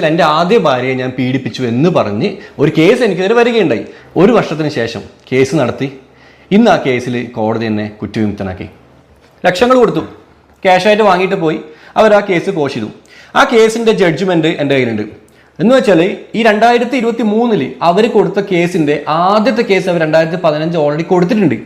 എൻ്റെ ആദ്യ ഭാര്യയെ ഞാൻ പീഡിപ്പിച്ചു എന്ന് പറഞ്ഞ് ഒരു കേസ് എനിക്കെതിരെ വരികയുണ്ടായി. 1 വർഷത്തിന് ശേഷം കേസ് നടത്തി. ഇന്ന് ആ കേസിൽ കോടതി എന്നെ കുറ്റവിമുക്തനാക്കി. ലക്ഷങ്ങൾ കൊടുത്തു, ക്യാഷായിട്ട് വാങ്ങിയിട്ട് പോയി. അവർ ആ കേസ് കോഷ് ചെയ്തു. ആ കേസിൻ്റെ ജഡ്ജ്മെൻറ്റ് എൻ്റെ കയ്യിലുണ്ട്. എന്ന് വെച്ചാൽ ഈ 2023 അവർ കൊടുത്ത കേസിൻ്റെ ആദ്യത്തെ കേസ് അവർ 2015 ഓൾറെഡി കൊടുത്തിട്ടുണ്ട്.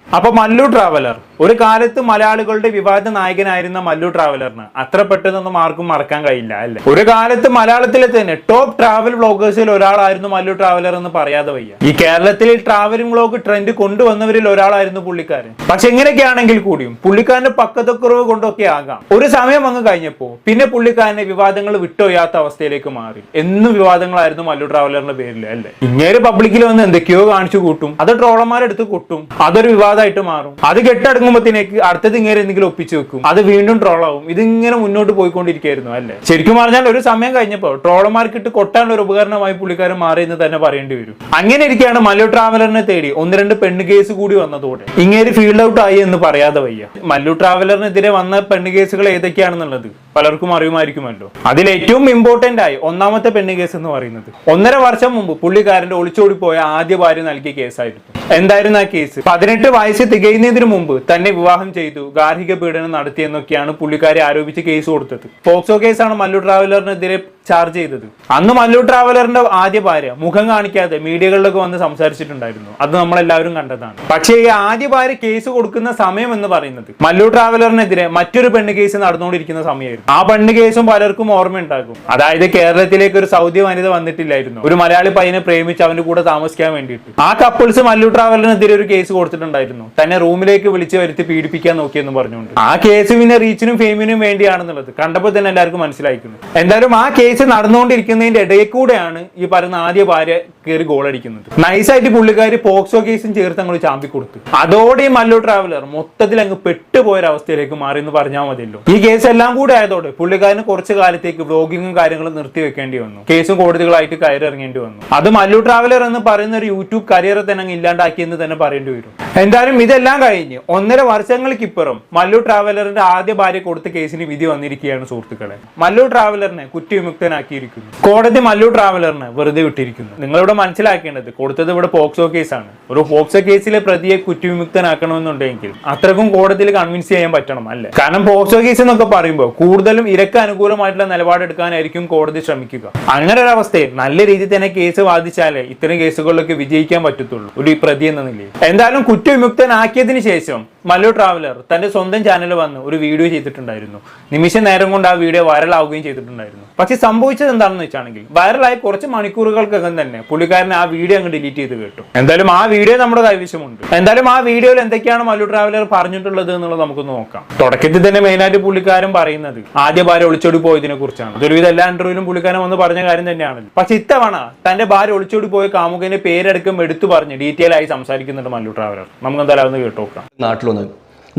അപ്പൊ മല്ലു ട്രാവലർ ഒരു കാലത്ത് മലയാളികളുടെ വിവാദ നായകനായിരുന്ന മല്ലു ട്രാവലറിന് അത്ര പെട്ടെന്നൊന്നും ആർക്കും മറക്കാൻ കഴിയില്ല അല്ലേ. ഒരു കാലത്ത് മലയാളത്തിലെ തന്നെ ടോപ്പ് ട്രാവൽ വ്ളോഗേഴ്സിൽ ഒരാളായിരുന്നു മല്ലു ട്രാവലർ എന്ന് പറയാതെ വയ്യ. ഈ കേരളത്തിൽ ട്രാവലിംഗ് വ്ളോഗ് ട്രെൻഡ് കൊണ്ടുവന്നവരിൽ ഒരാളായിരുന്നു പുള്ളിക്കാരൻ. പക്ഷെ എങ്ങനെയൊക്കെയാണെങ്കിൽ കൂടിയും പുള്ളിക്കാരന്റെ പക്വതക്കുറവ് കൊണ്ടൊക്കെ ആകാം ഒരു സമയം അങ്ങ് കഴിഞ്ഞപ്പോ പിന്നെ പുള്ളിക്കാരനെ വിവാദങ്ങൾ വിട്ടൊയ്യാത്ത അവസ്ഥയിലേക്ക് മാറി. എന്നും വിവാദങ്ങളായിരുന്നു മല്ലു ട്രാവലറിന്റെ പേരിൽ അല്ലേ. ഇങ്ങേര് പബ്ലിക്കിൽ വന്ന് എന്തൊക്കെയോ കാണിച്ചു കൂട്ടും, അത് ട്രോളന്മാരെടുത്ത് കൂട്ടും, അതൊരു വിവാദമായിട്ട് മാറും. അത് കെട്ടടങ്ങുമ്പോഴത്തേക്ക് അടുത്തത് ഇങ്ങനെ എന്തെങ്കിലും ഒപ്പിച്ചു വെക്കും, അത് വീണ്ടും ട്രോളാവും. ഇതിങ്ങനെ മുന്നോട്ട് പോയിക്കൊണ്ടിരിക്കുകയായിരുന്നു അല്ലേ. ശരിക്കും പറഞ്ഞാൽ ഒരു സമയം കഴിഞ്ഞപ്പോൾ ട്രോളന്മാർക്കിട്ട് കൊട്ടാനുള്ള ഒരു ഉപകരണമായി പുള്ളിക്കാരൻ മാറി എന്ന് തന്നെ പറയേണ്ടി വരും. അങ്ങനെ ഇരിക്കുകയാണ് മല്ലു ട്രാവലറിനെ തേടി 1-2 പെണ്ണ് കേസ് കൂടി വന്നതോടെ ഇങ്ങനെ ഫീൽഡ് ഔട്ട് ആയി എന്ന് പറയാതെ വയ്യ. മല്ലു ട്രാവലറിനെതിരെ വന്ന പെണ്ണ് കേസുകൾ ഏതൊക്കെയാണെന്നുള്ളത് പലർക്കും അറിയുമായിരിക്കുമല്ലോ. അതിൽ ഏറ്റവും ഇമ്പോർട്ടന്റ് ആയി 1ാമത്തെ പെണ്ണ് കേസ് എന്ന് പറയുന്നത് 1.5 വർഷം മുമ്പ് പുള്ളിക്കാരന്റെ ഒളിച്ചോടിപ്പോയ ആദ്യ ഭാര്യ നൽകിയ കേസായിരുന്നു. എന്തായിരുന്നു ആ കേസ്? 18 വയസ്സ് തികയുന്നതിന് മുമ്പ് തന്നെ വിവാഹം ചെയ്തു, ഗാർഹിക പീഡനം നടത്തിയെന്നൊക്കെയാണ് പുള്ളിക്കാരെ ആരോപിച്ച് കേസ് കൊടുത്തത്. പോക്സോ കേസാണ് മല്ലു ട്രാവലറിനെതിരെ ചാർജ് ചെയ്തത്. അന്ന് മല്ലു ട്രാവലറിന്റെ ആദ്യ ഭാര്യ മുഖം കാണിക്കാതെ മീഡിയകളിലൊക്കെ വന്ന് സംസാരിച്ചിട്ടുണ്ടായിരുന്നു. അത് നമ്മളെല്ലാവരും കണ്ടതാണ്. പക്ഷേ ഈ ആദ്യ ഭാര്യ കേസ് കൊടുക്കുന്ന സമയം എന്ന് പറയുന്നത് മല്ലു ട്രാവലറിനെതിരെ മറ്റൊരു പെണ്ണ് കേസ് നടന്നുകൊണ്ടിരിക്കുന്ന സമയമായിരുന്നു. ആ പെണ്ണ് കേസും പലർക്കും ഓർമ്മയുണ്ടാകും. അതായത് കേരളത്തിലേക്ക് ഒരു സൗദി വനിത വന്നിട്ടില്ലായിരുന്നു, ഒരു മലയാളി പയ്യനെ പ്രേമിച്ച് അവന്റെ കൂടെ താമസിക്കാൻ വേണ്ടിയിട്ട്. ആ കപ്പിൾസ് മല്ലു ട്രാവലറിനെതിരെ ഒരു കേസ് കൊടുത്തിട്ടുണ്ടായിരുന്നു, തന്നെ റൂമിലേക്ക് വിളിച്ചു വരുത്തി പീഡിപ്പിക്കാൻ നോക്കിയെന്ന് പറഞ്ഞുകൊണ്ട്. ആ കേസ് പിന്നെ റീച്ചിനും ഫെയിമിനും വേണ്ടിയാണെന്നുള്ളത് കണ്ടപ്പോൾ തന്നെ എല്ലാവർക്കും മനസ്സിലായിക്കുന്നു. എന്തായാലും ആ കേസ് നടന്നുകൊണ്ടിരിക്കുന്നതിന്റെ ഇടയിൽ കൂടെയാണ് ഈ പറയുന്ന ആദ്യ ഭാര്യ കയറി ഗോൾ അടിക്കുന്നത്. നൈസായിട്ട് പുള്ളിക്കാരി പോക്സോ കേസും ചേർത്ത് അങ്ങോട്ട് ചാമ്പി കൊടുത്തു. അതോടെ മല്ലു ട്രാവലർ മൊത്തത്തിൽ അങ്ങ് പെട്ടുപോയൊരവസ്ഥയിലേക്ക് മാറി എന്ന് പറഞ്ഞാൽ മതിയല്ലോ. ഈ കേസ് എല്ലാം കൂടെ ആയതോടെ പുള്ളിക്കാരന് കുറച്ചു കാലത്തേക്ക് വ്ലോഗിങ്ങും കാര്യങ്ങളും നിർത്തി വെക്കേണ്ടി വന്നു. കേസും കോടതികളായിട്ട് കയറിറങ്ങേണ്ടി വന്നു. അത് മല്ലു ട്രാവലർ എന്ന് പറയുന്ന ഒരു യൂട്യൂബ് കരിയറെ തന്നെ അങ്ങ് ഇല്ലാണ്ടാക്കിയെന്ന് തന്നെ പറയേണ്ടി വരും. എന്തായാലും ഇതെല്ലാം കഴിഞ്ഞ് 1.5 വർഷങ്ങൾക്കിപ്പുറം മല്ലു ട്രാവലറിന്റെ ആദ്യ ഭാര്യ കൊടുത്ത കേസിന് വിധി വന്നിരിക്കുകയാണ് സുഹൃത്തുക്കളെ. മല്ലു ട്രാവലറിനെ കുറ്റവിമുക്തനാക്കിയിരിക്കുന്നു. കോടതി മല്ലു ട്രാവലറിനെ വെറുതെ വിട്ടിരിക്കുന്നു. നിങ്ങളിവിടെ മനസ്സിലാക്കേണ്ടത് കൊടുത്തത് ഇവിടെ പോക്സോ കേസാണ്. ഒരു പോക്സോ കേസിലെ പ്രതിയെ കുറ്റവിമുക്തനാക്കണമെന്നുണ്ടെങ്കിൽ അത്രക്കും കോടതിയിൽ കൺവിൻസ് ചെയ്യാൻ പറ്റണം അല്ലേ. കാരണം പോക്സോ കേസ് എന്നൊക്കെ പറയുമ്പോൾ കൂടുതലും ഇരക്ക് അനുകൂലമായിട്ടുള്ള നിലപാടെടുക്കാനായിരിക്കും കോടതി ശ്രമിക്കുക. അങ്ങനെ ഒരു അവസ്ഥയിൽ നല്ല രീതിയിൽ തന്നെ കേസ് വാദിച്ചാലേ ഇത്തരം കേസുകളിലൊക്കെ വിജയിക്കാൻ പറ്റത്തുള്ളൂ ഒരു പ്രതി എന്ന നിലയിൽ. എന്തായാലും കുറ്റവിമുക്തനാക്കിയതിനു ശേഷം മല്ലു ട്രാവലർ തന്റെ സ്വന്തം ചാനൽ വന്ന് ഒരു വീഡിയോ ചെയ്തിട്ടുണ്ടായിരുന്നു. നിമിഷ നേരം കൊണ്ട് ആ വീഡിയോ വൈറലാവുകയും ചെയ്തിട്ടുണ്ടായിരുന്നു. പക്ഷെ സംഭവിച്ചത് എന്താണെന്ന് വെച്ചാണെങ്കിൽ വൈറലായി കുറച്ച് മണിക്കൂറുകൾക്കകം തന്നെ പുള്ളിക്കാരൻ ആ വീഡിയോ അങ്ങ് ഡിലീറ്റ് ചെയ്ത് കേട്ടു. എന്തായാലും ആ വീഡിയോ നമ്മുടെ കൈവശമുണ്ട്. എന്തായാലും ആ വീഡിയോയിൽ എന്തൊക്കെയാണ് മല്ലു ട്രാവലർ പറഞ്ഞിട്ടുള്ളത് എന്നുള്ളത് നമുക്ക് നോക്കാം. തുടക്കത്തിൽ തന്നെ മെയിനായിട്ട് പുള്ളിക്കാരൻ പറയുന്നത് ആദ്യ ഭാര്യ ഒളിച്ചോടി പോയതിനെ കുറിച്ചാണ്. ഇതൊരുവിധ എല്ലാ ഇന്റർവ്യൂവിലും പുള്ളിക്കാരൻ വന്ന് പറഞ്ഞ കാര്യം തന്നെയാണല്ലോ. പക്ഷെ ഇത്തവണ തന്റെ ഭാര്യ ഒളിച്ചോടി പോയ കാമുകന്റെ പേരടക്കം എടുത്തു പറഞ്ഞ് ഡീറ്റെയിൽ ആയി സംസാരിക്കുന്നുണ്ട് മല്ലു ട്രാവലർ. നമുക്ക് എന്തായാലും ഒന്ന് കേട്ടു നോക്കാം.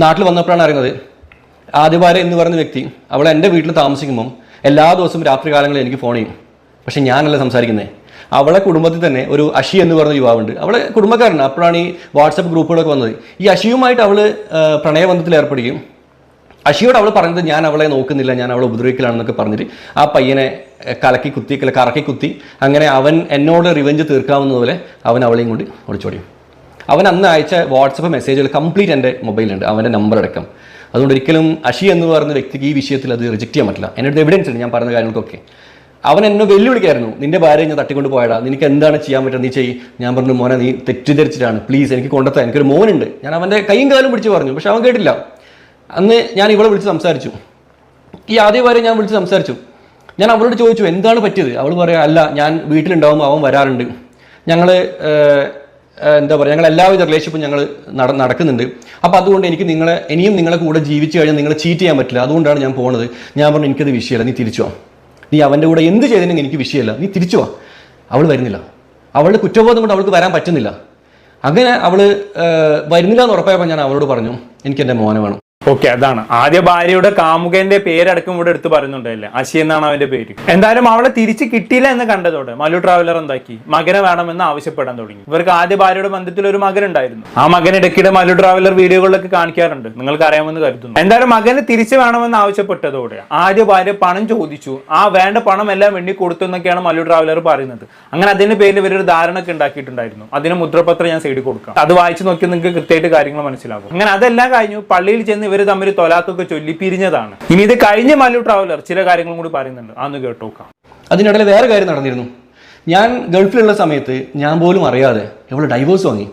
നാട്ടിൽ വന്നപ്പോഴാണ് അറിയുന്നത് ആദ്യ ഭാര്യ എന്ന് പറയുന്ന വ്യക്തി അവൾ എൻ്റെ വീട്ടിൽ താമസിക്കുമ്പം എല്ലാ ദിവസവും രാത്രി കാലങ്ങളിൽ എനിക്ക് ഫോൺ ചെയ്യും. പക്ഷെ ഞാനല്ല സംസാരിക്കുന്നത്. അവളെ കുടുംബത്തിൽ തന്നെ ഒരു അഷി എന്ന് പറയുന്ന യുവാവുണ്ട്. അവളെ കുടുംബക്കാരനാണ്. അപ്പോഴാണ് ഈ വാട്സപ്പ് ഗ്രൂപ്പുകളൊക്കെ വന്നത്. ഈ അഷിയുമായിട്ട് അവൾ പ്രണയബന്ധത്തിൽ ഏർപ്പെടുകയും അഷിയോട് അവൾ പറഞ്ഞത് ഞാൻ അവളെ നോക്കുന്നില്ല, ഞാൻ അവളെ ഉപദ്രവിക്കലാണെന്നൊക്കെ പറഞ്ഞിട്ട് ആ പയ്യനെ കറക്കി കുത്തി അങ്ങനെ അവൻ എന്നോട് റിവെഞ്ച് തീർക്കാവുന്നതുപോലെ അവൻ അവളെയും കൊണ്ട് ഒളിച്ചോടിയും. അവൻ അന്ന് അയച്ച വാട്സപ്പ് മെസ്സേജുകൾ കംപ്ലീറ്റ് എൻ്റെ മൊബൈലുണ്ട്, അവൻ്റെ നമ്പർ അടക്കം. അതുകൊണ്ട് ഒരിക്കലും അഷി എന്ന് പറയുന്ന വ്യക്തിക്ക് ഈ വിഷയത്തിൽ അത് റിജക്ട് ചെയ്യാൻ പറ്റില്ല. എൻ്റെ എവിഡൻസ് ഉണ്ട് ഞാൻ പറഞ്ഞ കാര്യങ്ങൾക്കൊക്കെ. അവൻ എന്നെ വെല്ലുവിളിക്കായിരുന്നു, നിന്റെ ഭാര്യ ഞാൻ തട്ടിക്കൊണ്ട് പോയടാ, നിനക്ക് എന്താണ് ചെയ്യാൻ പറ്റുക, നീ ചെയ്യ്. ഞാൻ പറഞ്ഞു മോനെ നീ തെറ്റിദ്ധരിച്ചിട്ടാണ്, പ്ലീസ് എനിക്ക് കൊണ്ടെത്താൻ, എനിക്കൊരു മോനുണ്ട്. ഞാൻ അവൻ്റെ കൈയും കാലും പിടിച്ച് പറഞ്ഞു. പക്ഷെ അവൻ കേട്ടില്ല. അന്ന് ഞാൻ ഇവളെ വിളിച്ച് സംസാരിച്ചു. ഈ ആദ്യ ഭാര്യ ഞാൻ വിളിച്ച് സംസാരിച്ചു. ഞാൻ അവളോട് ചോദിച്ചു എന്താണ് പറ്റിയത്. അവൾ പറയാം അല്ല ഞാൻ വീട്ടിലുണ്ടാവുമ്പോൾ അവൻ വരാറുണ്ട്, ഞങ്ങൾ എന്താ പറയുക ഞങ്ങൾ എല്ലാവിധ റിലേഷൻഷിപ്പും ഞങ്ങൾ നടക്കുന്നുണ്ട്. അപ്പോൾ അതുകൊണ്ട് എനിക്ക് ഇനിയും നിങ്ങളെ കൂടെ ജീവിച്ചു കഴിഞ്ഞാൽ നിങ്ങളെ ചീറ്റ് ചെയ്യാൻ പറ്റില്ല, അതുകൊണ്ടാണ് ഞാൻ പോകുന്നത്. ഞാൻ പറഞ്ഞു എനിക്കത് വിഷയമല്ല, നീ തിരിച്ചു വാ, നീ അവൻ്റെ കൂടെ എന്ത് ചെയ്തിട്ടുണ്ടെങ്കിൽ എനിക്ക് വിഷയമല്ല, നീ തിരിച്ചു വാ. അവൾ വരുന്നില്ല. അവളുടെ കുറ്റബോധം കൊണ്ട് അവൾക്ക് വരാൻ പറ്റുന്നില്ല. അങ്ങനെ അവൾ വരുന്നില്ല എന്ന് ഉറപ്പായപ്പോൾ ഞാൻ അവളോട് പറഞ്ഞു എനിക്ക് എൻ്റെ മോനെ വേണം. ഓക്കെ, അതാണ് ആദ്യ ഭാര്യയുടെ കാമുകന്റെ പേരടക്കം ഇവിടെ എടുത്ത് പറയുന്നുണ്ടല്ലേ, അശി എന്നാണ് അവന്റെ പേര്. എന്തായാലും അവളെ തിരിച്ച് കിട്ടിയില്ല എന്ന് കണ്ടതോടെ മല്ലു ട്രാവലർ എന്താക്കി, മകനെ വേണമെന്ന് ആവശ്യപ്പെടാൻ തുടങ്ങി. ഇവർക്ക് ആദ്യ ഭാര്യയുടെ ബന്ധത്തിൽ ഒരു മകൻ ഉണ്ടായിരുന്നു. ആ മകൻ ഇടയ്ക്കിടെ മല്ലു ട്രാവലർ വീഡിയോകളിലൊക്കെ കാണിക്കാറുണ്ട്, നിങ്ങൾക്ക് അറിയാമെന്ന് കരുതുന്നു. എന്തായാലും മകന് തിരിച്ചു വേണമെന്ന് ആവശ്യപ്പെട്ടതോടെ ആദ്യ ഭാര്യ പണം ചോദിച്ചു. ആ വേണ്ട പണം എല്ലാം വേണ്ടി കൊടുത്തു എന്നൊക്കെയാണ് മല്ലു ട്രാവലർ പറയുന്നത്. അങ്ങനെ അതിന്റെ പേരിൽ ഇവരൊരു ധാരണ ഒക്കെ ഉണ്ടാക്കിയിട്ടുണ്ടായിരുന്നു. അതിന് മുദ്രപത്രം ഞാൻ സൈഡിൽ കൊടുക്കാം, അത് വായിച്ചു നോക്കിയാൽ നിങ്ങൾക്ക് കൃത്യമായിട്ട് കാര്യങ്ങൾ മനസ്സിലാകും. അങ്ങനെ അതെല്ലാം കഴിഞ്ഞു. പള്ളിയിൽ ചെന്ന് ഇവർ തമ്മിൽ തൊലാക്കൊക്കെ ചൊല്ലി പിരിഞ്ഞതാണ്. ഇനി ഇത് കഴിഞ്ഞ് മല്ലു ട്രാവലർ ചില കാര്യങ്ങളും കൂടി പറയുന്നുണ്ട്, അതൊന്ന് കേട്ടോക്കാം. അതിനിടയിൽ വേറെ കാര്യം നടന്നിരുന്നു. ഞാൻ ഗൾഫിലുള്ള സമയത്ത് ഞാൻ പോലും അറിയാതെ ഇവള് ഡൈവോഴ്സ് വാങ്ങി.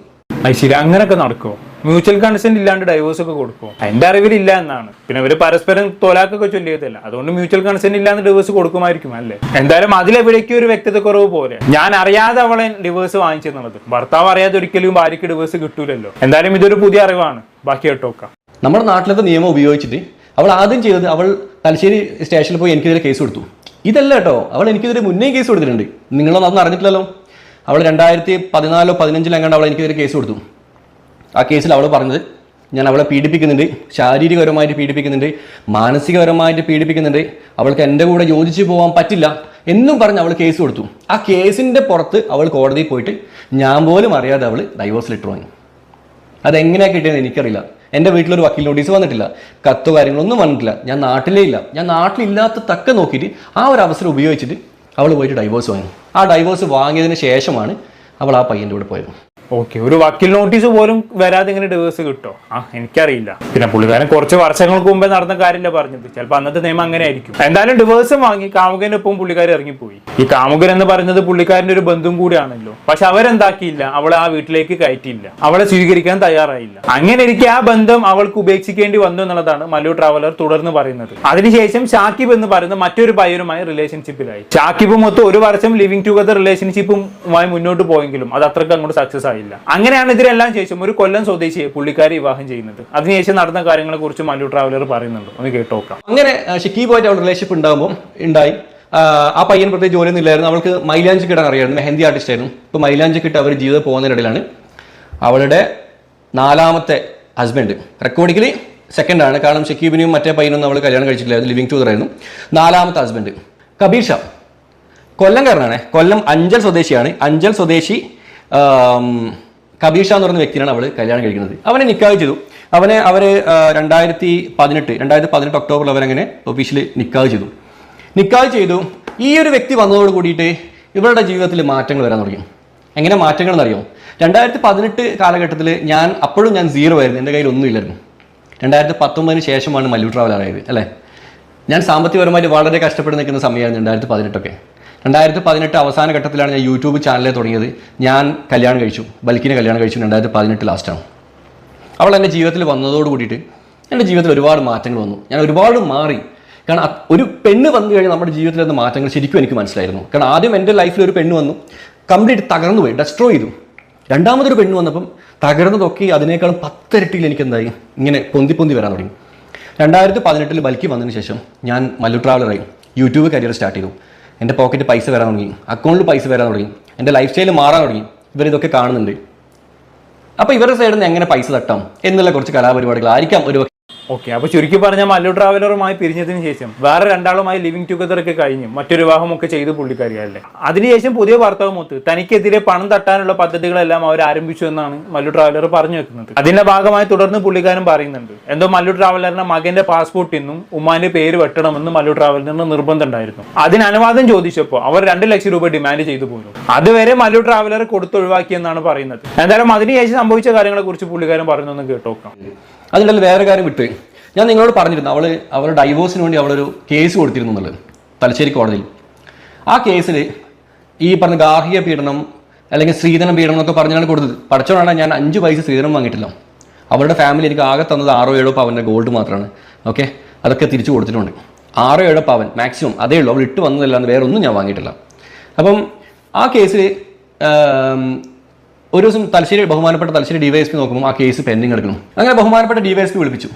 ശരി, അങ്ങനെയൊക്കെ നടക്കുമോ? മ്യൂച്വൽ കൺസെന്റ് ഇല്ലാണ്ട് ഡൈവോഴ്സ് ഒക്കെ കൊടുക്കുമോ? എന്റെ അറിവിലില്ല എന്നാണ്. പിന്നെ ഇവര് പരസ്പരം തോലാക്കൊക്കെ ചൊല്ലിയതല്ല, അതുകൊണ്ട് മ്യൂച്വൽ കൺസെന്റ് ഇല്ലാണ്ട് ഡിവോഴ്സ് കൊടുക്കുമായിരിക്കും അല്ലേ? എന്തായാലും അതിലെവിടേക്കും ഒരു വ്യക്തത കുറവ് പോലെ ഞാൻ അറിയാതെ അവളെ ഡിവോഴ്സ് വാങ്ങിച്ചെന്നുള്ളത്. ഭർത്താവ് അറിയാതെ ഒരിക്കലും ഭാര്യയ്ക്ക് ഡിവോഴ്സ് കിട്ടൂലല്ലോ. എന്തായാലും ഇതൊരു പുതിയ അറിവാണ്, ബാക്കി കേട്ടോക്കാം. നമ്മുടെ നാട്ടിലത്തെ നിയമം ഉപയോഗിച്ചിട്ട് അവൾ ആദ്യം ചെയ്തത്, അവൾ തലശ്ശേരി സ്റ്റേഷനിൽ പോയി എനിക്കെതിരെ കേസ് കൊടുത്തു. ഇതല്ല കേട്ടോ, അവൾ എനിക്കെതിരെ മുന്നേ കേസ് കൊടുത്തിട്ടുണ്ട്. നിങ്ങളൊന്നും അതൊന്നും അറിഞ്ഞിട്ടില്ലല്ലോ. അവൾ 2014-15 എങ്ങാണ്ട് അവൾ എനിക്കെതിരെ കേസ് കൊടുത്തു. ആ കേസിൽ അവൾ പറഞ്ഞത് ഞാൻ അവളെ പീഡിപ്പിക്കുന്നുണ്ട്, ശാരീരികപരമായിട്ട് പീഡിപ്പിക്കുന്നുണ്ട്, മാനസികപരമായിട്ട് പീഡിപ്പിക്കുന്നുണ്ട്, അവൾക്ക് എൻ്റെ കൂടെ യോജിച്ച് പോകാൻ പറ്റില്ല എന്നും പറഞ്ഞ് അവൾ കേസ് കൊടുത്തു. ആ കേസിൻ്റെ പുറത്ത് അവൾ കോടതിയിൽ പോയിട്ട് ഞാൻ പോലും അറിയാതെ അവൾ ഡൈവോഴ്സ് ലെറ്റർ വാങ്ങി. അതെങ്ങനെയാണ് കിട്ടിയെന്ന് എനിക്കറിയില്ല. എൻ്റെ വീട്ടിലൊരു വക്കീൽ നോട്ടീസ് വന്നിട്ടില്ല, കത്തോ കാര്യങ്ങളൊന്നും വന്നിട്ടില്ല. ഞാൻ നാട്ടിലേ ഇല്ല. ഞാൻ നാട്ടിലില്ലാത്ത തക്ക നോക്കിയിട്ട് ആ ഒരു അവസരം ഉപയോഗിച്ചിട്ട് അവൾ പോയിട്ട് ഡൈവോഴ്സ് വാങ്ങി. ആ ഡൈവോഴ്സ് വാങ്ങിയതിന് ശേഷമാണ് അവൾ ആ പയ്യൻ്റെ കൂടെ പോയത്. ഓക്കെ, ഒരു വക്കീൽ നോട്ടീസ് പോലും വരാതെ ഇങ്ങനെ ഡിവേഴ്സ് കിട്ടോ? എനിക്കറിയില്ല. പിന്നെ പുള്ളിക്കാരൻ കുറച്ച് വർഷങ്ങൾക്ക് മുമ്പേ നടന്ന കാര്യമില്ല പറഞ്ഞത്, ചിലപ്പോൾ അന്നത്തെ നിയമം അങ്ങനെ ആയിരിക്കും. എന്തായാലും ഡിവേഴ്സും വാങ്ങി കാമുകനൊപ്പം പുള്ളിക്കാരൻ ഇറങ്ങിപ്പോയി. ഈ കാമുകൻ എന്ന് പറയുന്നത് പുള്ളിക്കാരൻ്റെ ഒരു ബന്ധുവും കൂടിയാണല്ലോ. പക്ഷെ അവരെന്താക്കിയില്ല, അവളെ ആ വീട്ടിലേക്ക് കയറ്റിയില്ല, അവളെ സ്വീകരിക്കാൻ തയ്യാറായില്ല. അങ്ങനെ ഇരിക്കെ ആ ബന്ധം അവൾക്ക് ഉപേക്ഷിക്കേണ്ടി വന്നു എന്നുള്ളതാണ് മല്ലു ട്രാവലർ തുടർന്ന് പറയുന്നത്. അതിനുശേഷം ഷാക്കിബ് എന്ന് പറയുന്ന മറ്റൊരു പയ്യനുമായി റിലേഷൻഷിപ്പിലായി. ഷാക്കിബ് മൊത്തം 1 വർഷം ലിവിംഗ് ടുഗദർ റിലേഷൻഷിപ്പുമായി മുന്നോട്ട് പോയെങ്കിലും അത് അത്രയ്ക്ക് അങ്ങോട്ട് സക്സസ് ആയി. അങ്ങനെയാണ് ഇതിനെല്ലാം ശേഷം ഒരു കൊല്ലം സ്വദേശിയെ പുള്ളിക്കാരി വിവാഹം ചെയ്യുന്നത്. അതിനുശേഷം നടന്ന കാര്യങ്ങളെ കുറിച്ച് മല്ലു ട്രാവലർ പറയുന്നുണ്ട്, ഒന്ന് കേട്ടോക്കാം. അങ്ങനെ ഷിക്കീബുമായിട്ട് അവൾ റിലേഷൻഷിപ്പ് ഉണ്ടായി. ആ പയ്യൻ പ്രത്യേകിച്ച് ജോലിയൊന്നും ഇല്ലായിരുന്നു. അവൾക്ക് മൈലാഞ്ചി കിട്ടാൻ അറിയായിരുന്നു, മെഹന്തി ആർട്ടിസ്റ്റ് ആയിരുന്നു. ഇപ്പോൾ മൈലാഞ്ചി കിട്ട് അവർ ജീവിതം പോകുന്നതിനിടയിലാണ് അവളുടെ 4ാമത്തെ ഹസ്ബൻഡ്, റെക്കോർഡിക്കലി സെക്കൻഡാണ്, കാരണം ഷക്കീബിനെയും മറ്റേ പയ്യനൊന്നും അവൾ കല്യാണം കഴിച്ചിട്ടില്ലായിരുന്നു, ലിവിംഗ് ടുഗദർ ആയിരുന്നു. 4ാമത്തെ ഹസ്ബൻഡ് കബീർ ഷാ, കൊല്ലംകാരനാണ്, കൊല്ലം അഞ്ചൽ സ്വദേശിയാണ്. അഞ്ചൽ സ്വദേശി കബീർ ഷാ എന്ന് പറയുന്ന വ്യക്തിയാണ് അവൾ കല്യാണം കഴിക്കുന്നത്. അവനെ നിക്കാഹ് ചെയ്തു. അവർ 2018 ഒക്ടോബറിൽ അവരങ്ങനെ ഒഫീഷ്യലി നിക്കാഹ് ചെയ്തു. ഈ ഒരു വ്യക്തി വന്നതോട് കൂടിയിട്ട് ഇവരുടെ ജീവിതത്തിൽ മാറ്റങ്ങൾ വരാൻ തുടങ്ങി. എങ്ങനെ മാറ്റങ്ങൾ എന്നറിയോ? 2018 കാലഘട്ടത്തിൽ അപ്പോഴും ഞാൻ 0 ആയിരുന്നു, എൻ്റെ കയ്യിൽ ഒന്നുമില്ലായിരുന്നു. 2019 ശേഷമാണ് മല്ലു ട്രാവലർ ആയത് അല്ലേ. ഞാൻ സാമ്പത്തികപരമായിട്ട് വളരെ കഷ്ടപ്പെട്ട് നിൽക്കുന്ന സമയമായിരുന്നു 2018. 2018 അവസാന ഘട്ടത്തിലാണ് ഞാൻ യൂട്യൂബ് ചാനലിൽ തുടങ്ങിയത്. ഞാൻ കല്യാണം കഴിച്ചു, ബൽക്കിനെ കല്യാണം കഴിച്ചു 2018 ലാസ്റ്റാണ്. അവൾ എൻ്റെ ജീവിതത്തിൽ വന്നതോട് കൂടിയിട്ട് എൻ്റെ ജീവിതത്തിൽ ഒരുപാട് മാറ്റങ്ങൾ വന്നു. ഞാൻ ഒരുപാട് മാറി. കാരണം ഒരു പെണ്ണ് വന്നു കഴിഞ്ഞാൽ നമ്മുടെ ജീവിതത്തിൽ വന്ന മാറ്റങ്ങൾ ശരിക്കും എനിക്ക് മനസ്സിലായിരുന്നു. കാരണം ആദ്യം എൻ്റെ ലൈഫിൽ ഒരു പെണ്ണ് വന്നു, കംപ്ലീറ്റ് തകർന്നു പോയി, ഡെസ്ട്രോയ് ചെയ്തു. രണ്ടാമതൊരു പെണ്ണ് വന്നപ്പം തകർന്നതൊക്കെ അതിനേക്കാളും 10 ഇരട്ടിയിൽ എനിക്ക് എന്തായി, ഇങ്ങനെ പൊന്തി വരാൻ തുടങ്ങി. 2018 ബൽക്കി വന്നതിന് ശേഷം ഞാൻ മല്ലു ട്രാവലറായി, യൂട്യൂബ് കരിയർ സ്റ്റാർട്ട് ചെയ്തു. എൻ്റെ പോക്കറ്റ് പൈസ വരാൻ തുടങ്ങി, അക്കൗണ്ടിൽ പൈസ വരാൻ തുടങ്ങി, എൻ്റെ ലൈഫ് സ്റ്റൈൽ മാറാൻ തുടങ്ങി. ഇവരിതൊക്കെ കാണുന്നുണ്ട്. അപ്പോൾ ഇവരുടെ സൈഡിൽ നിന്ന് എങ്ങനെ പൈസ തട്ടാം എന്നുള്ള കുറച്ച് കലാപരിപാടികളായിരിക്കാം ഒരു. ഓക്കെ, അപ്പോൾ ചുരുക്കി പറഞ്ഞാൽ മല്ലു ട്രാവലറുമായി പിരിഞ്ഞതിന് ശേഷം വേറെ 2ആളുമായി ലിവിംഗ് ടുഗദർ ഒക്കെ കഴിഞ്ഞ് മറ്റൊരു വിവാഹമൊക്കെ ചെയ്ത് പുള്ളിക്കാരിയല്ലേ. അതിനുശേഷം പുതിയ ഭർത്താവുമൊത്ത് തനിക്കെതിരെ പണം തട്ടാനുള്ള പദ്ധതികളെല്ലാം അവർ ആരംഭിച്ചു എന്നാണ് മല്ലു ട്രാവലർ പറഞ്ഞു വെക്കുന്നത്. അതിന്റെ ഭാഗമായി തുടർന്ന് പുള്ളിക്കാരൻ പറയുന്നുണ്ട്, എന്തോ മല്ലു ട്രാവലറിന്റെ മകന്റെ പാസ്പോർട്ടിൽ നിന്നും ഉമ്മാന്റെ പേര് വെട്ടണമെന്ന് മല്ലു ട്രാവലറിന് നിർബന്ധം ഉണ്ടായിരുന്നു. അതിന് അനുവാദം ചോദിച്ചപ്പോൾ അവർ 2 ലക്ഷം രൂപ ഡിമാൻഡ് ചെയ്തു പോലും. അതുവരെ മല്ലു ട്രാവലർ കൊടുത്തൊഴിവാക്കിയെന്നാണ് പറയുന്നത്. എന്തായാലും അതിനുശേഷം സംഭവിച്ച കാര്യങ്ങളെ കുറിച്ച് പുള്ളിക്കാരൻ പറയുന്നൊന്ന് കേട്ടോക്കാം. അതിൻ്റെ വേറെ കാര്യം വിട്ട് ഞാൻ നിങ്ങളോട് പറഞ്ഞിരുന്നു, അവൾ ഡൈവോഴ്സിന് വേണ്ടി അവളൊരു കേസ് കൊടുത്തിരുന്നു എന്നുള്ളത് തലശ്ശേരി കോടതിയിൽ. ആ കേസിൽ ഈ പറഞ്ഞ ഗാർഹിക പീഡനം അല്ലെങ്കിൽ സ്ത്രീധന പീഡനം എന്നൊക്കെ പറഞ്ഞാണ് കൊടുത്തത്. പഠിച്ചോണ്ടാണ് ഞാൻ 5 പൈസ സ്ത്രീധനം വാങ്ങിയിട്ടില്ല. അവളുടെ ഫാമിലി എനിക്ക് ആകെ തന്നത് 6-7 പവൻ്റെ ഗോൾഡ് മാത്രമാണ്. ഓക്കെ, അതൊക്കെ തിരിച്ചു കൊടുത്തിട്ടുണ്ട്. 6-7 പവൻ മാക്സിമം അതേ ഉള്ളൂ. അവൾ ഇട്ട് വന്നതല്ലാന്ന് വേറെ ഒന്നും ഞാൻ വാങ്ങിയിട്ടില്ല. അപ്പം ആ കേസിൽ ഒരു ദിവസം ബഹുമാനപ്പെട്ട തലശ്ശേരി ഡിവൈഎസ്പി നോക്കുമ്പോൾ ആ കേസ് പെൻഡിങ് എടുക്കണം. അങ്ങനെ ബഹുമാനപ്പെട്ട ഡിവൈഎസ്പി വിളിപ്പിച്ചു.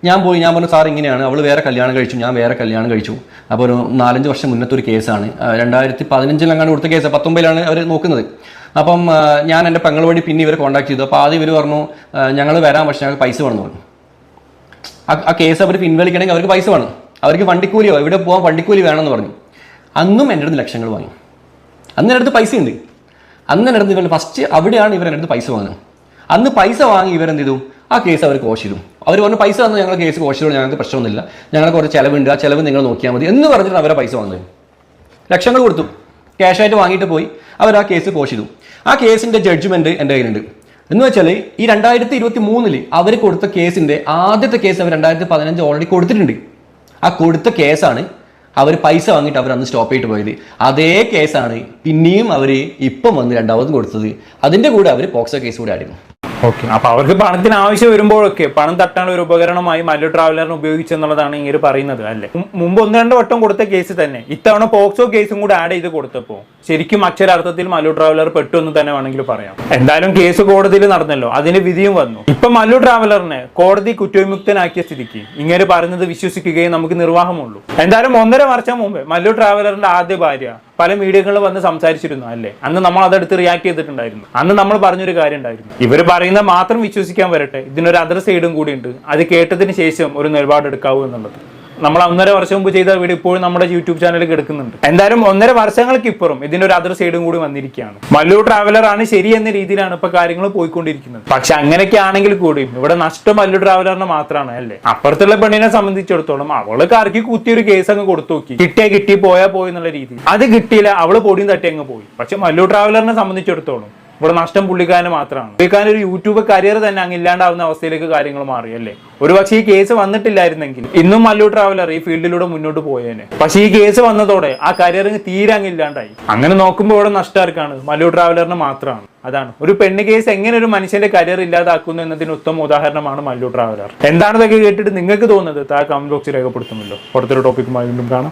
ഞാൻ പറഞ്ഞു, സാർ ഇങ്ങനെയാണ്, അവൾ വേറെ കല്യാണം കഴിച്ചു, ഞാൻ വേറെ കല്യാണം കഴിച്ചു. അപ്പോൾ ഒരു 4-5 വർഷം മുന്നത്തെ ഒരു കേസാണ്, 2015 കൊടുത്ത കേസ്, 19 അവർ നോക്കുന്നത്. അപ്പം ഞാൻ എൻ്റെ പെങ്ങൾ വഴി പിന്നെ ഇവരെ കോൺടാക്ട് ചെയ്തു. അപ്പോൾ ആദ്യം ഇവർ പറഞ്ഞു, ഞങ്ങൾ വരാം, പക്ഷേ ഞങ്ങൾക്ക് പൈസ വേണമെന്ന് പറഞ്ഞു. ആ കേസ് അവർ പിൻവലിക്കണമെങ്കിൽ അവർക്ക് പൈസ വേണം, അവർക്ക് വണ്ടിക്കൂലിയോ ഇവിടെ പോകാൻ വണ്ടിക്കൂലി വേണമെന്ന് പറഞ്ഞു. അന്നും എൻ്റെ അടുത്ത് ലക്ഷങ്ങൾ വാങ്ങി. അന്ന് എൻ്റെ അടുത്ത് പൈസ ഉണ്ട്. അന്ന് എൻ്റെ അടുത്ത് ഇവർ ഫസ്റ്റ് അവിടെയാണ് ഇവർ എൻ്റെ അടുത്ത് പൈസ വാങ്ങുന്നത്. അന്ന് പൈസ വാങ്ങി ഇവരെന്ത് ചെയ്തു, ആ കേസ് അവർ കോഷ് ചെയ്തു. അവർ പറഞ്ഞു പൈസ തന്നു ഞങ്ങൾ കേസ് കോഷ് ചെയ്തു, ഞങ്ങൾക്ക് പ്രശ്നമൊന്നുമില്ല, ഞങ്ങൾക്ക് കുറച്ച് ചിലവുണ്ട്, ആ ചിലവ് നിങ്ങൾ നോക്കിയാൽ മതി എന്ന് പറഞ്ഞിട്ട് അവരെ പൈസ വാങ്ങുന്നത്. ലക്ഷങ്ങൾ കൊടുത്തു, ക്യാഷായിട്ട് വാങ്ങിയിട്ട് പോയി അവർ ആ കേസ് കോഷ് ചെയ്തു. ആ കേസിൻ്റെ ജഡ്ജ്മെൻറ്റ് എൻ്റെ കയ്യിലുണ്ട്. എന്ന് വെച്ചാൽ ഈ 2023 അവർ കൊടുത്ത കേസിൻ്റെ ആദ്യത്തെ കേസ് അവർ 2015 ഓൾറെഡി കൊടുത്തിട്ടുണ്ട്. ആ കൊടുത്ത കേസാണ് അവർ പൈസ വാങ്ങിയിട്ട് അവർ അന്ന് സ്റ്റോപ്പ് ചെയ്തിട്ട് പോയത്. അതേ കേസാണ് പിന്നെയും അവർ ഇപ്പം വന്ന് രണ്ടാമതും കൊടുത്തത്. അതിൻ്റെ കൂടെ അവർ പോക്സോ കേസ് കൂടെ ആയിരുന്നു. ഓക്കെ, അപ്പൊ അവർക്ക് പണത്തിന് ആവശ്യം വരുമ്പോഴൊക്കെ പണം തട്ടാനുള്ള ഒരു ഉപകരണമായി മല്ലു ട്രാവലറിനെ ഉപയോഗിച്ചെന്നുള്ളതാണ് ഇങ്ങനെ പറയുന്നത് അല്ലേ? മുമ്പ് 1-2 വട്ടം കൊടുത്ത കേസ് തന്നെ ഇത്തവണ പോക്സോ കേസും കൂടെ ആഡ് ചെയ്ത് കൊടുത്തപ്പോൾ ശരിക്കും അക്ഷരാർത്ഥത്തിൽ മല്ലു ട്രാവലർ പെട്ടു എന്ന് തന്നെ വേണമെങ്കിൽ പറയാം. എന്തായാലും കേസ് കോടതിയിൽ നടന്നല്ലോ, അതിന് വിധിയും വന്നു. ഇപ്പൊ മല്ലു ട്രാവലറിനെ കോടതി കുറ്റവിമുക്തനാക്കിയ സ്ഥിതിക്ക് ഇങ്ങനെ പറയുന്നത് വിശ്വസിക്കുകയും നമുക്ക് നിർവാഹമുള്ളൂ. എന്തായാലും 1.5 വർഷം മുമ്പ് മല്ലു ട്രാവലറിന്റെ ആദ്യ ഭാര്യ പല മീഡിയകളിൽ വന്ന് സംസാരിച്ചിരുന്നു അല്ലേ? അന്ന് നമ്മൾ അതെടുത്ത് റിയാക്ട് ചെയ്തിട്ടുണ്ടായിരുന്നു. അന്ന് നമ്മൾ പറഞ്ഞൊരു കാര്യം ഉണ്ടായിരുന്നു, ഇവർ പറയുന്ന മാത്രം വിശ്വസിക്കാൻ വരട്ടെ, ഇതിനൊരു അതർ സൈഡും കൂടി ഉണ്ട്, അത് കേട്ടതിന് ശേഷം ഒരു നിലപാടെടുക്കാവൂ എന്നുള്ളത്. നമ്മൾ 1.5 വർഷം മുമ്പ് ചെയ്ത വീഡിയോ ഇപ്പോഴും നമ്മുടെ യൂട്യൂബ് ചാനലിൽ കിടക്കുന്നുണ്ട്. എന്തായാലും 1.5 വർഷങ്ങൾക്ക് ഇപ്പുറം ഇതിനൊരു അതർ സൈഡും കൂടി വന്നിരിക്കുകയാണ്. മല്ലു ട്രാവലർ ആണ് ശരി എന്ന രീതിയിലാണ് ഇപ്പൊ കാര്യങ്ങൾ പോയിക്കൊണ്ടിരിക്കുന്നത്. പക്ഷെ അങ്ങനെയൊക്കെ ആണെങ്കിൽ കൂടിയും ഇവിടെ നഷ്ടം മല്ലു ട്രാവലറിന് മാത്രമാണ് അല്ലേ? അപ്പുറത്തുള്ള പെണ്ണിനെ സംബന്ധിച്ചിടത്തോളം അവള് കറക്കി കുത്തിയൊരു കേസ് അങ്ങ് കൊടുത്തു നോക്കി, കിട്ടിയാ കിട്ടി, പോയാ പോയി എന്നുള്ള രീതി. അത് കിട്ടിയില്ല, അവള് പൊടിയും തട്ടി അങ്ങ് പോയി. പക്ഷെ മല്ലു ട്രാവലറിനെ സംബന്ധിച്ചിടത്തോളം ഇവിടെ നഷ്ടം പുള്ളിക്കാരന് മാത്രമാണ്. പുള്ളിക്കാരൻ ഒരു യൂട്യൂബ് കരിയർ തന്നെ അങ്ങ് ഇല്ലാണ്ടാവുന്ന അവസ്ഥയിലേക്ക് കാര്യങ്ങൾ മാറി അല്ലേ? ഒരുപക്ഷെ ഈ കേസ് വന്നിട്ടില്ലായിരുന്നെങ്കിൽ ഇന്നും മല്ലു ട്രാവലർ ഈ ഫീൽഡിലൂടെ മുന്നോട്ട് പോയേനെ. പക്ഷെ ഈ കേസ് വന്നതോടെ ആ കരിയർ തീരെ അങ്ങ് ഇല്ലാണ്ടായി. അങ്ങനെ നോക്കുമ്പോൾ ഇവിടെ നഷ്ടമാർക്കാണ്, മല്ലു ട്രാവലറിന് മാത്രമാണ്. അതാണ് ഒരു പെണ്ണ് കേസ് എങ്ങനെ ഒരു മനുഷ്യന്റെ കരിയർ ഇല്ലാതാക്കുന്നു എന്നതിന് ഉത്തമ ഉദാഹരണമാണ് മല്ലു ട്രാവലർ. എന്താണ് ഇതൊക്കെ കേട്ടിട്ട് നിങ്ങൾക്ക് തോന്നുന്നത്? താഴെ കമന്റ് ബോക്സിൽ രേഖപ്പെടുത്തുമല്ലോ. അടുത്തൊരു ടോപ്പിക്കുമായി വീണ്ടും കാണാം.